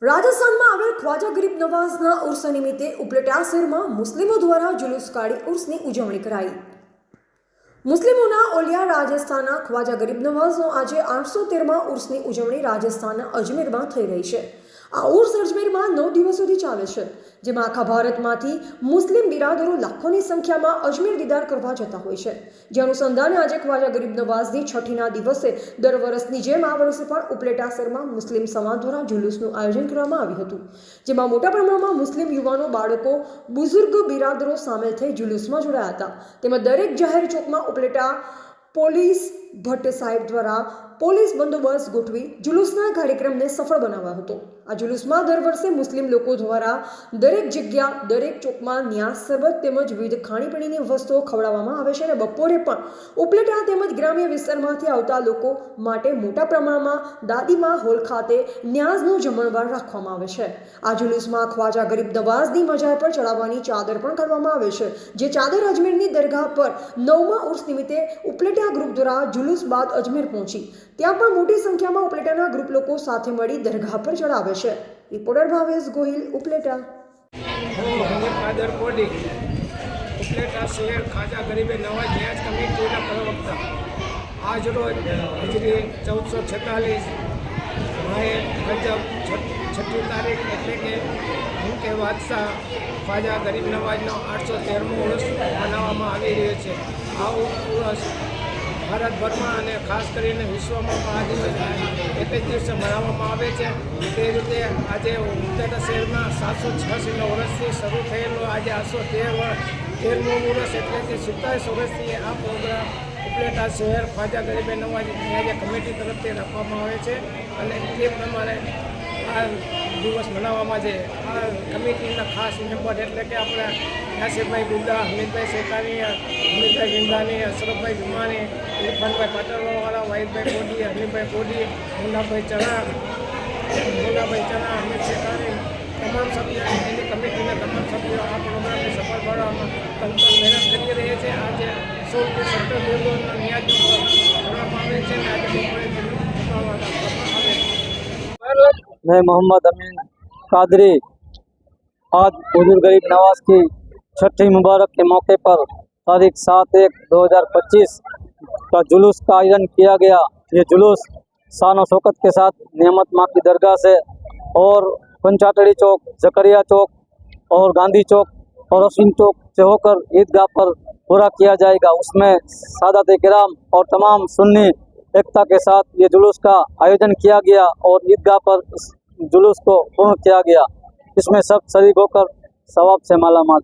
રાજસ્થાનમાં આવેલ ખ્વાજા ગરીબ નવાઝના ઉર્સ નિમિત્તે ઉપલેટા શહેરમાં મુસ્લિમો દ્વારા જુલુસ કાઢી ઉર્સની ઉજવણી કરાઈ। મુસ્લિમોના ઓલિયા રાજસ્થાનના ખ્વાજા ગરીબ નવાઝનો આજે 813માં ઉર્સની ઉજવણી રાજસ્થાનના અજમેરમાં થઈ રહી છે। આ ઉર્સ અજમેરમાં 9 દિવસ સુધી ચાલે છે, જેમાં આખા ભારતમાંથી મુસ્લિમ બિરાદરો લાખોની સંખ્યામાં અજમેર દીદાર કરવા જતા હોય છે। જે અનુસંધાને આજે ખ્વાજા ગરીબ નવાઝની છઠ્ઠીના દિવસે દર વર્ષની જેમ આ વર્ષે પણ ઉપલેટા શહેરમાં મુસ્લિમ સમાજ દ્વારા જુલુસનું આયોજન કરવામાં આવ્યું હતું, જેમાં મોટા પ્રમાણમાં મુસ્લિમ યુવાનો, બાળકો, બુઝુર્ગ બિરાદરો સામેલ થઈ જુલુસમાં જોડાયા હતા। તેમજ દરેક જાહેર ચોકમાં ઉપલેટા પોલીસ ભટ્ટ સાહેબ દ્વારા પોલીસ બંદોબસ્ત ગોઠવી જુલુસના કાર્યક્રમને સફળ બનાવ્યો હતો। આ જુલુસમાં દર વર્ષે મુસ્લિમ લોકો દ્વારા દરેક જગ્યા, દરેક ચોકમાં ન્યાસ, શરબત તેમજ વિવિધ ખાણીપીણીની વસ્તુઓ ખવડાવવામાં આવે છે અને બપોરે પણ ઉપલેટા તેમજ ગ્રામ્ય વિસ્તારમાંથી આવતા લોકો માટે મોટા પ્રમાણમાં દાદીમા હોલ ખાતે ન્યાઝનું જમણવાર રાખવામાં આવે છે। આ જુલુસમાં ખ્વાજા ગરીબ નવાઝની મજાર પર ચડાવવાની ચાદર પણ કરવામાં આવે છે, જે ચાદર અજમેરની દરગાહ પર 9મા ઉર્સ નિમિત્તે ઉપલેટા ગ્રુપ દ્વારા જુલુસ બાદ અજમેર પહોંચી ત્યાં પણ મોટી સંખ્યામાં ઉપલેટાના ગ્રુપ લોકો સાથે મળી દરગાહ પર ચડાવે છે। રિપોર્ટર ભાવેશ ગોહિલ, ઉપલેટા। ઉપલેટા શહેર ખ્વાજા ગરીબ નવાઝ ન્યાઝ કમિટીના પ્રવક્તા આજ રોજ હિજરી 1446 માહે રજબ 6મી તારીખ એટલે કે મુકે બાદશાહ ખ્વાજા ગરીબ નવાઝનો 813મો ઉર્સ મનાવવામાં આવી રહ્યો છે। આ ઉર્સ ભારતભરમાં અને ખાસ કરીને વિશ્વમાં પણ આ દિવસ એક જ દિવસે મનાવવામાં આવે છે। તે રીતે આજે ઉપલેટા શહેરમાં 786 વર્ષથી શરૂ થયેલો આજે 813મો ઉર્સ એટલે કે 27 વર્ષથી આ પ્રોગ્રામ ઉપલેટા શહેર ખ્વાજા ગરીબ નવાઝ ન્યાઝ કમિટી તરફથી રાખવામાં આવે છે અને એ પ્રમાણે આ દિવસ મનાવવામાં છે। આ કમિટીના ખાસ મેમ્બર એટલે કે આપણા નાસિરભાઈ બુદ્ધા, હમીદભાઈ શેખાની, હમીદભાઈ ગિંદાની, અશરફભાઈ જુમાની, ઇરફાનભાઈ પાટણવાળા, વાહિદભાઈ કોડી, હમીદભાઈ કોડી, મુન્નાભાઈ ચણા, હમીદ શેખાની, તમામ સભ્યો એની કમિટીના તમામ સભ્યો આ પ્રોગ્રામને સફળ કરવામાં તંત્ર મહેનત કરી રહી છે। આજે 16 થી 17 દિવસનો ન્યાજ કરવામાં આવે છે અને આજે બપોરે કરવામાં આવે છે। मैं मोहम्मद अमीन कादरी आज बुजुर्ग गरीब नवाज की छठी मुबारक के मौके पर तारीख 7/1/2025 का जुलूस का आयोजन किया गया। ये जुलूस शान और शौकत के साथ नियामत माँ की दरगाह से और पंचाटड़ी चौक, जकरिया चौक और गांधी चौक और अश्विन चौक से होकर ईदगाह पर पूरा किया जाएगा। उसमें सादात-ए-किराम और तमाम सुन्नी एकता के साथ ये जुलूस का आयोजन किया गया और ईदगाह पर इस जुलूस को पूर्ण किया गया। इसमें सब शरीक होकर सवाब से माला माल।